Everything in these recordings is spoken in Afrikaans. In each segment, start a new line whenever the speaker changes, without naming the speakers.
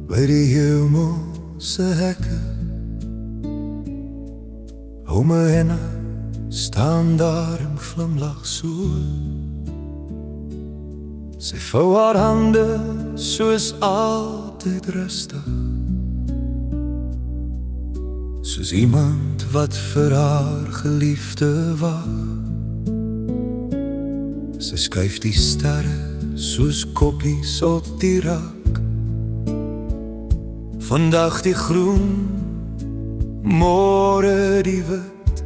by die hemelse hekke. Ouma Henna staan daar en glimlag so. Sy vou haar hande soos altyd rustig, soos iemand wat vir haar geliefde wag. Sy skuif die sterre soos koppies op die rak. Vandag die groen, môre die wit.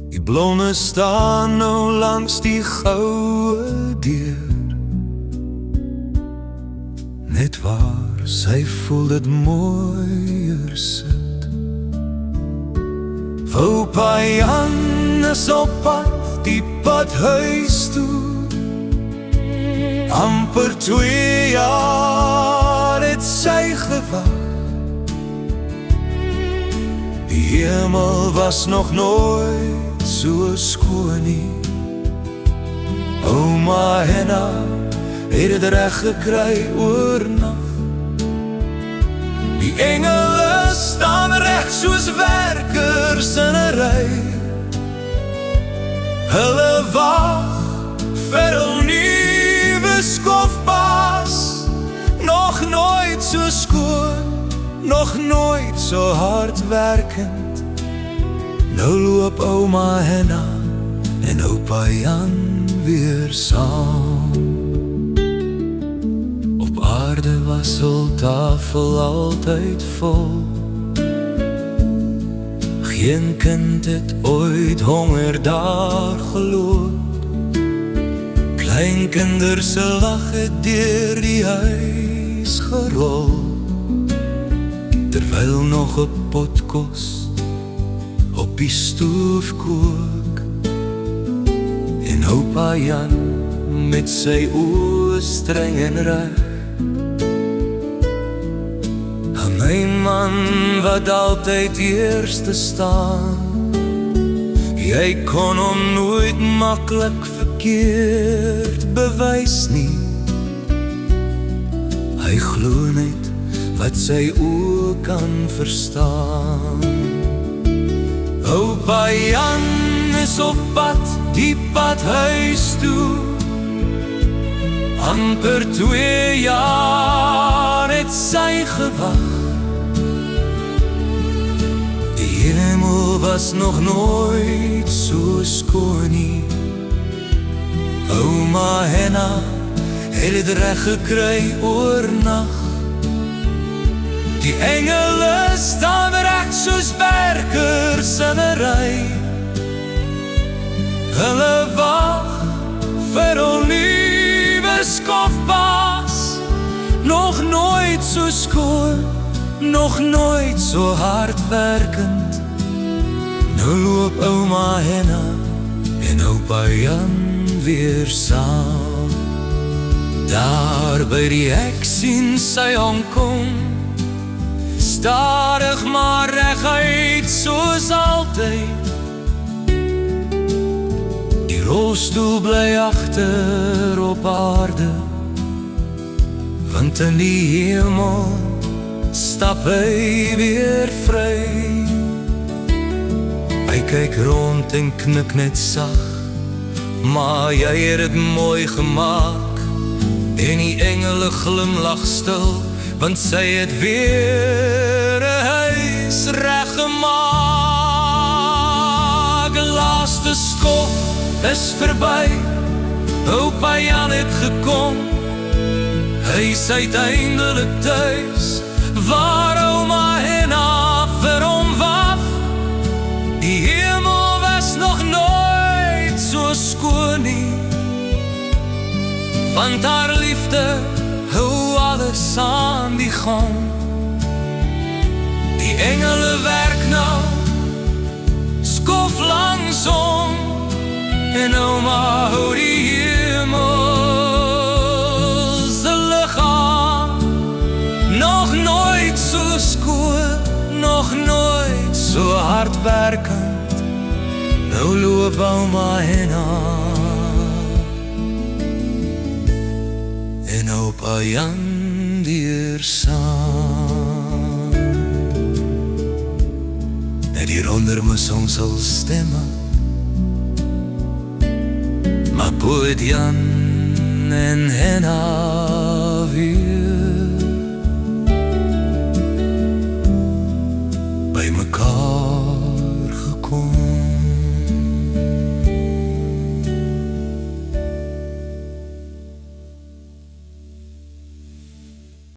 Die blonde staan nou langs die goue deur. Net waar sy voel dit mooier sit. Oupa Jan is op pad, die pad huis toe. Amper 2 jaar het sy gewag. Die hemel was nog nooit so skoon nie. Ouma Henna het het reg gekry oornag. Die engele staan reg soos werkers in 'n ry. Hulle wag vir 'n nuwe skofpas. Nog nooit so skoon, nog nooit so hardwerkend. Nou loop ouma Henna en oupa Jan weer saam. Op aarde was hul tafel altyd vol. Geen kind het ooit honger daar geloop. Kleinkinders se lag het deur die huis gerol. Terwyl nog 'n pot kos op die stoof kook. En oupa Jan met sy oë streng en reg. My man wat altyd eerste staan. Jy kon hom nooit maklik verkeerd bewys nie. Hy glo net wat sy oë kan verstaan. Oupa Jan is op pad, die pad huis toe. Amper 2 jaar het sy gewag. Die hemel was nog nooit so skoon nie. Ouma Henna het het reg gekry oornag. Die engele staan reg soos werkers in 'n ry. Hulle wag vir 'n nuwe skofpas. Nog nooit so skoon, nog nooit so hardwerkend. Nou loop ouma Henna en oupa Jan weer saam. Daar by die hek sien sy aankom. Stadig maar reguit soos altyd. Die rolstoel bly agter op aarde, want in die hemel stap hy weer vry. Hy kyk rond en knik net sag, maar jy het het mooi gemaak. En die engele glimlag stil, want sy het weer 'n huis reggemaak. Laaste skof is verby, oupa Jan het gekom. Hy is uiteindelik thuis, waar ouma Henna vir hom wag. Die hemel was nog nooit so skoon nie, want haar liefde hou alles aan die gang. Die engele werk nou, skof langsom, en ouma hou die hemelse lig aan. Nog nooit so skoon, nog nooit so hardwerkend. Nou loop ouma Henna en oupa Jan deur saam. Net hieronder moes ons sal stemme, maar poet Jan en Henna weer by mekaar.